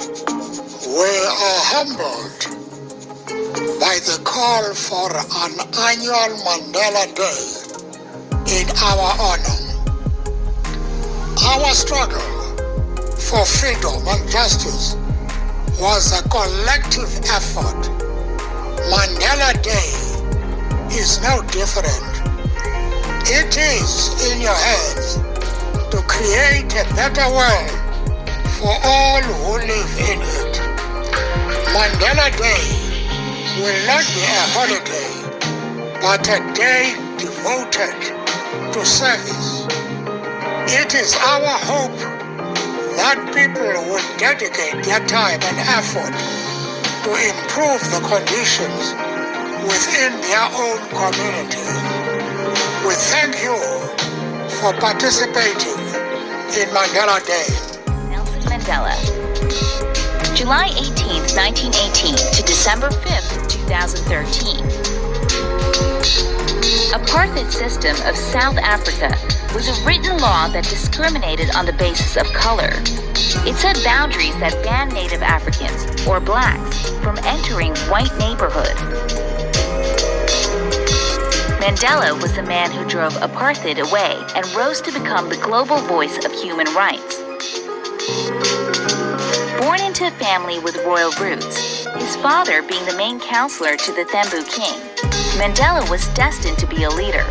We are humbled by the call for an annual Mandela Day in our honor. Our struggle for freedom and justice was a collective effort. Mandela Day is no different. It is in your hands to create a better world for all who live in it. Mandela Day will not be a holiday, but a day devoted to service. It is our hope that people will dedicate their time and effort to improve the conditions within their own community. We thank you for participating in Mandela Day. Nelson Mandela. July 18, 1918 to December 5, 2013. Apartheid system of South Africa was a written law that discriminated on the basis of color. It set boundaries that banned Native Africans, or blacks, from entering white neighborhood. Mandela was the man who drove apartheid away and rose to become the global voice of human rights. Born into a family with royal roots, his father being the main counselor to the Thembu king, Mandela was destined to be a leader,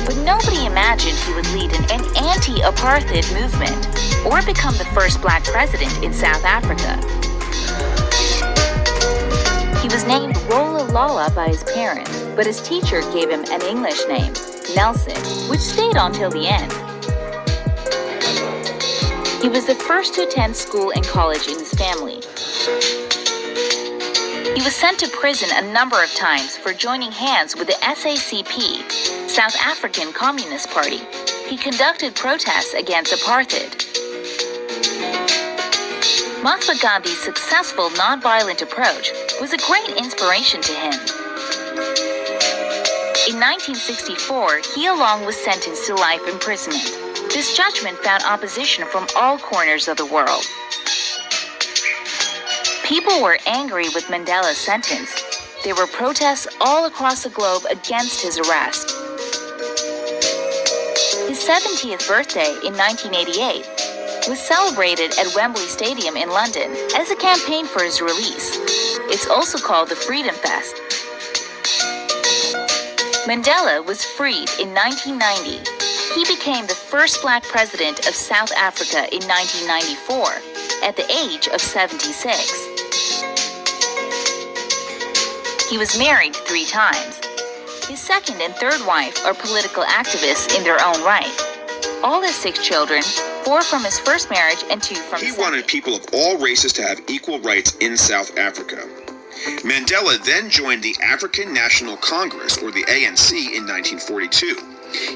but nobody imagined he would lead an anti-apartheid movement or become the first black president in South Africa. He was named Rolihlahla by his parents, but his teacher gave him an English name, Nelson, which stayed on till the end. He was the first to attend school and college in his family. He was sent to prison a number of times for joining hands with the SACP, South African Communist Party. He conducted protests against apartheid. Mahatma Gandhi's successful nonviolent approach was a great inspiration to him. In 1964, he alone was sentenced to life imprisonment. This judgment found opposition from all corners of the world. People were angry with Mandela's sentence. There were protests all across the globe against his arrest. His 70th birthday in 1988 was celebrated at Wembley Stadium in London as a campaign for his release. It's also called the Freedom Fest. Mandela was freed in 1990. He became the first black president of South Africa in 1994 at the age of 76. He was married 3 times. His second and third wife are political activists in their own right. All his 6 children, 4 from his first marriage and 2 from his second. He wanted people of all races to have equal rights in South Africa. Mandela then joined the African National Congress, or the ANC, in 1942.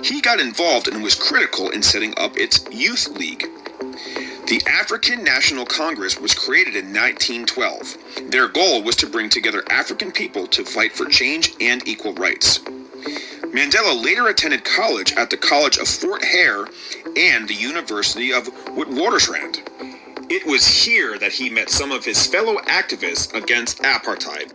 He got involved and was critical in setting up its Youth League. The African National Congress was created in 1912. Their goal was to bring together African people to fight for change and equal rights. Mandela later attended college at the College of Fort Hare and the University of Witwatersrand. It was here that he met some of his fellow activists against apartheid.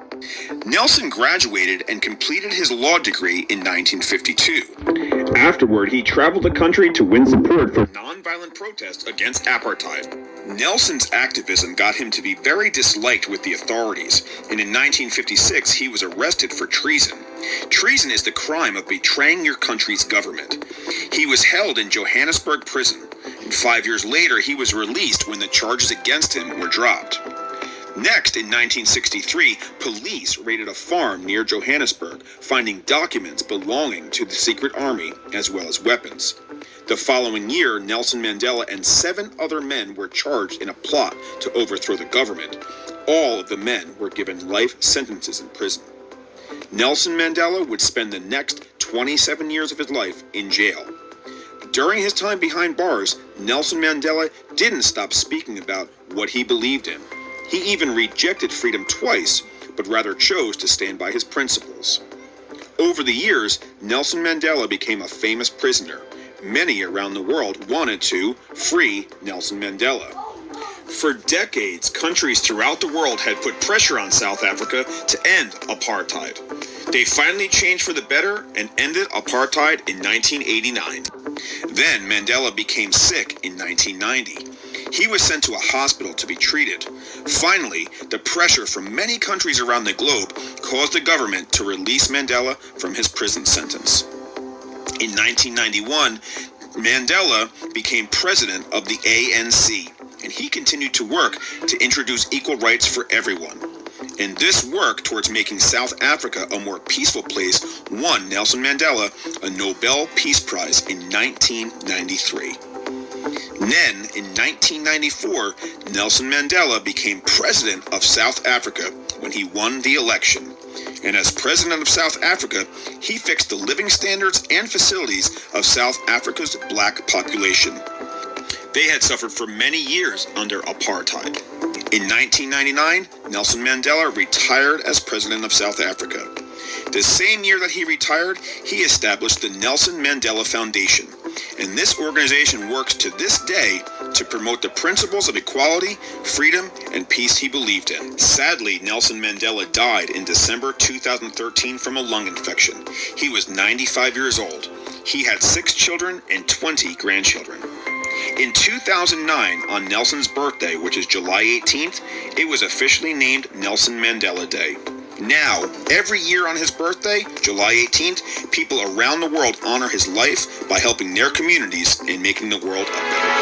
Nelson graduated and completed his law degree in 1952. Afterward, he traveled the country to win support for nonviolent protests against apartheid. Nelson's activism got him to be very disliked with the authorities, and in 1956 he was arrested for treason. Treason is the crime of betraying your country's government. He was held in Johannesburg prison, and 5 years later he was released when the charges against him were dropped. Next, in 1963, police raided a farm near Johannesburg, finding documents belonging to the secret army, as well as weapons. The following year, Nelson Mandela and 7 other men were charged in a plot to overthrow the government. All of the men were given life sentences in prison. Nelson Mandela would spend the next 27 years of his life in jail. During his time behind bars, Nelson Mandela didn't stop speaking about what he believed in. He even rejected freedom twice, but rather chose to stand by his principles. Over the years, Nelson Mandela became a famous prisoner. Many around the world wanted to free Nelson Mandela. For decades, countries throughout the world had put pressure on South Africa to end apartheid. They finally changed for the better and ended apartheid in 1989. Then Mandela became sick in 1990. He was sent to a hospital to be treated. Finally, the pressure from many countries around the globe caused the government to release Mandela from his prison sentence. In 1991, Mandela became president of the ANC, and he continued to work to introduce equal rights for everyone. And this work towards making South Africa a more peaceful place won Nelson Mandela a Nobel Peace Prize in 1993. Then, in 1994, Nelson Mandela became president of South Africa when he won the election. And as president of South Africa, he fixed the living standards and facilities of South Africa's black population. They had suffered for many years under apartheid. In 1999, Nelson Mandela retired as president of South Africa. The same year that he retired, he established the Nelson Mandela Foundation. And this organization works to this day to promote the principles of equality, freedom, and peace he believed in. Sadly, Nelson Mandela died in December 2013 from a lung infection. He was 95 years old. He had 6 children and 20 grandchildren. In 2009, on Nelson's birthday, which is July 18th, it was officially named Nelson Mandela Day. Now, every year on his birthday, July 18th, people around the world honor his life by helping their communities and making the world a better place.